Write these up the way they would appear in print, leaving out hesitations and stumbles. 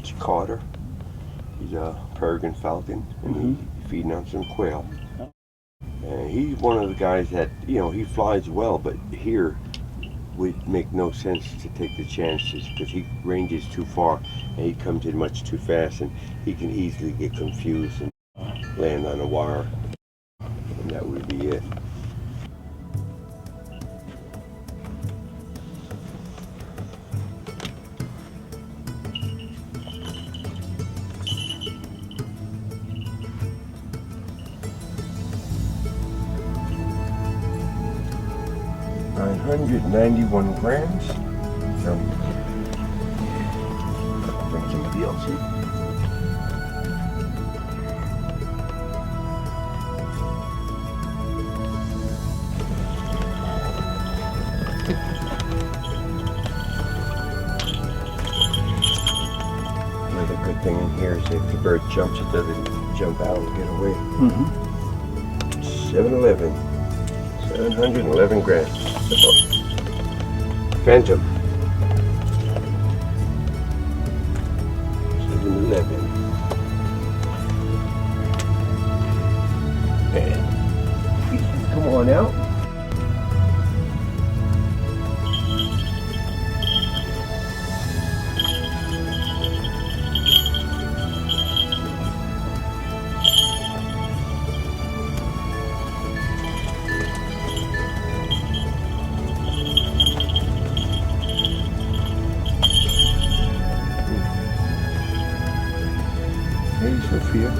That's Carter. He's a peregrine falcon, and he's feeding on some quail. And he's one of the guys that, you know, he flies well, but here would make no sense to take the chances because he ranges too far and he comes in much too fast, and he can easily get confused and land on a wire, and that would be it. $991 grams. So, bring somebody else in. Another good thing in here is if the bird jumps, it doesn't jump out and get away. 711 grams. Phantom. 711. And come on out. Hey, Sophia.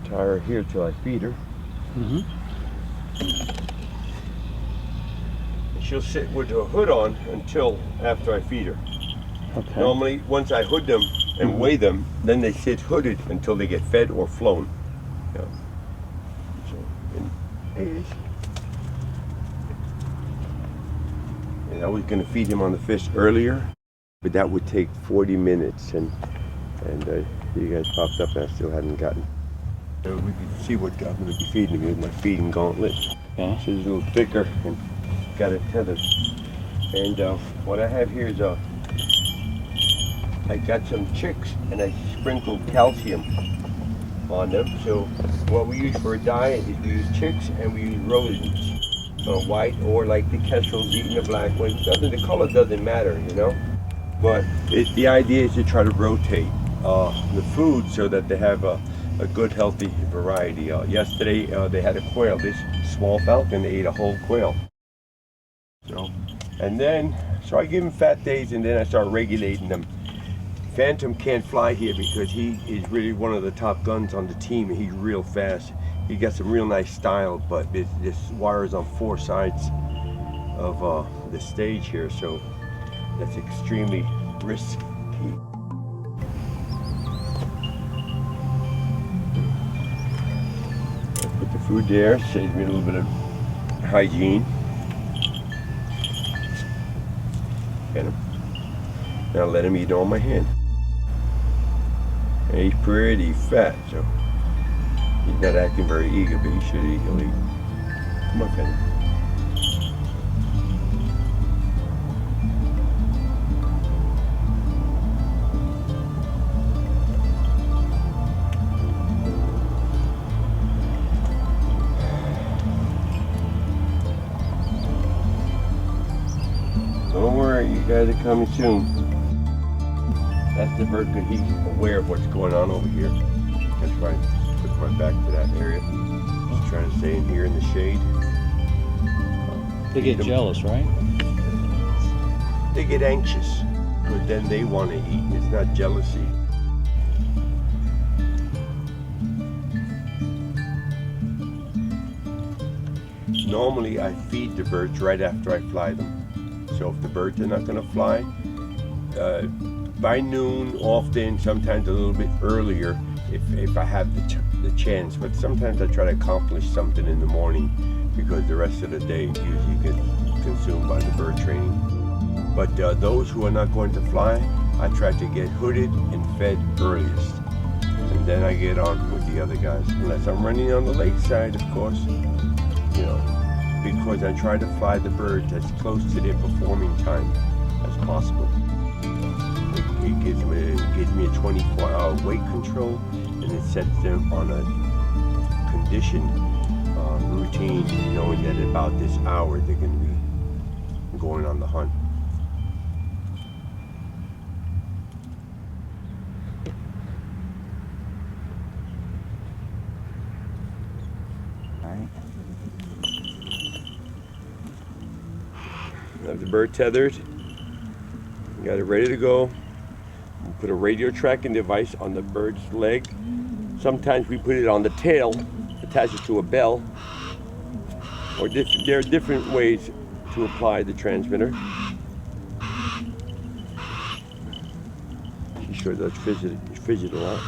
Tie her here till I feed her. And she'll sit with her hood on until after I feed her. Okay. Normally, once I hood them and weigh them, then they sit hooded until they get fed or flown. Yeah. So, and I was going to feed him on the fish earlier, but that would take 40 minutes, and you guys popped up and I still hadn't gotten. So we can see what I'm going to be feeding him with my feeding gauntlet. Okay. So it's a little thicker and got it tethered. And what I have here is I got some chicks and I sprinkled calcium on them. So what we use for a diet is we use chicks and we use rodents. White or like the kestrels eating the black ones. The color doesn't matter, you know. But the idea is to try to rotate the food so that they have a good healthy variety. Yesterday they had a quail. This small falcon ate a whole quail. So I give him fat days and then I start regulating them. Phantom can't fly here because he is really one of the top guns on the team, and he's real fast. He got some real nice style, but this wire is on 4 sides of the stage here, so that's extremely risky. Put the food there, saves me a little bit of hygiene. And now let him eat on my hand. And he's pretty fat, so he's not acting very eager, but he should eat. He'll eat. Come on, Phantom. Don't worry, you guys are coming soon. That's the bird that he's aware of what's going on over here. That's right. Put my back to that area. He's trying to stay in here in the shade. They get jealous, right? They get anxious. because then they want to eat. It's not jealousy. Normally I feed the birds right after I fly them. So if the birds are not going to fly, by noon, often, sometimes a little bit earlier if I have the chance. But sometimes I try to accomplish something in the morning because the rest of the day usually gets consumed by the bird training. But those who are not going to fly, I try to get hooded and fed earliest. And then I get on with the other guys. Unless I'm running on the lake side, of course, you know, because I try to fly the birds as close to their performing time as possible. It gives me a 24-hour weight control, and it sets them on a conditioned routine, knowing that at about this hour they're going to be going on the hunt. Have the bird tethered, got it ready to go. We put a radio tracking device on the bird's leg. Sometimes we put it on the tail, attach it to a bell, or there are different ways to apply the transmitter. She sure does fidget a lot.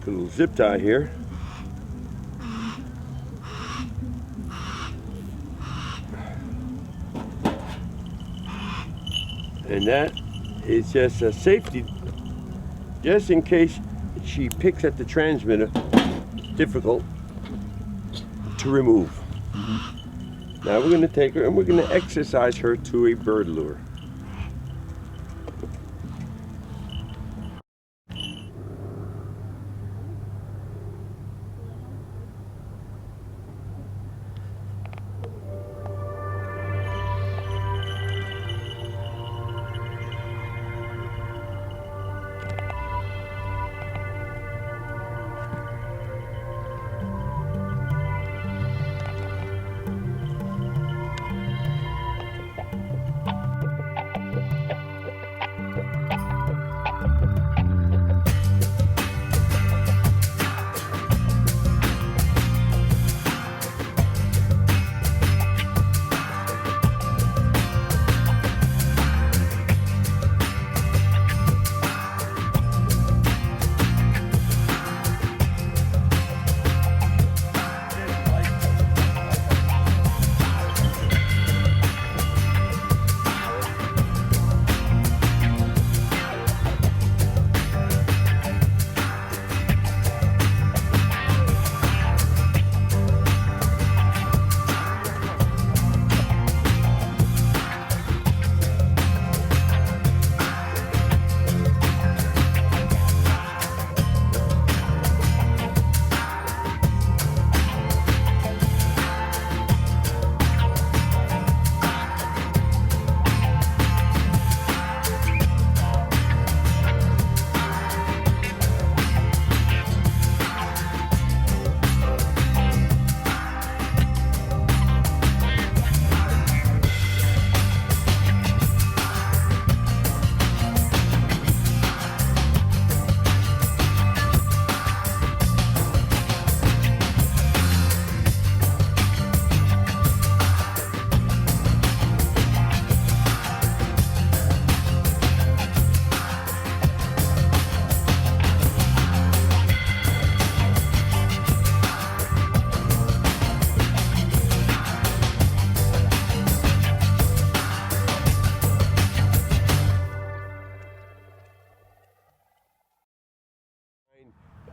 Put a little zip tie here. And that is just a safety, just in case she picks at the transmitter. It's difficult to remove. Now we're going to take her and we're going to exercise her to a bird lure.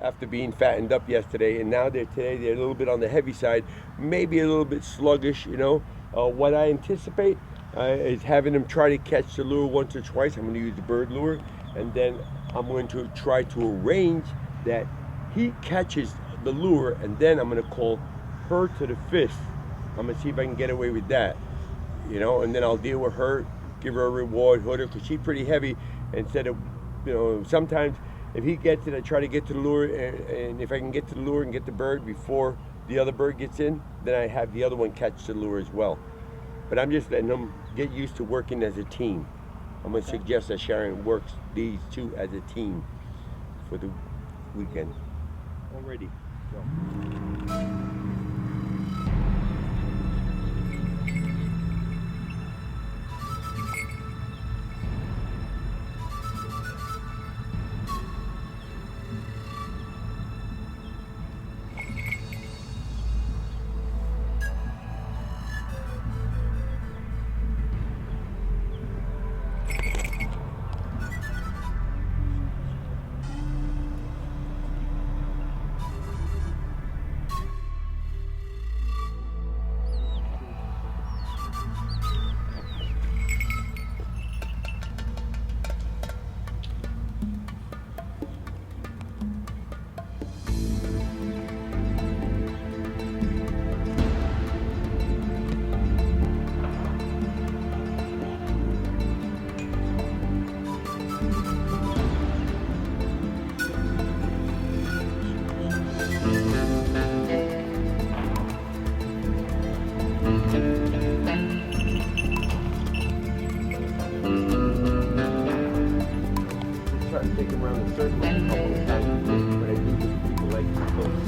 After being fattened up yesterday, and now today they're a little bit on the heavy side, maybe a little bit sluggish, you know. What I anticipate is having them try to catch the lure once or twice. I'm going to use the bird lure, and then I'm going to try to arrange that he catches the lure, and then I'm going to call her to the fist. I'm going to see if I can get away with that, you know, and then I'll deal with her, give her a reward, hood her, because she's pretty heavy. Instead of, you know, sometimes If he gets it, I try to get to the lure, and if I can get to the lure and get the bird before the other bird gets in, then I have the other one catch the lure as well. But I'm just letting them get used to working as a team. I'm going to suggest that Sharon works these two as a team for the weekend. Already. So. Take them around the circle a couple of times, but I do think people like to close.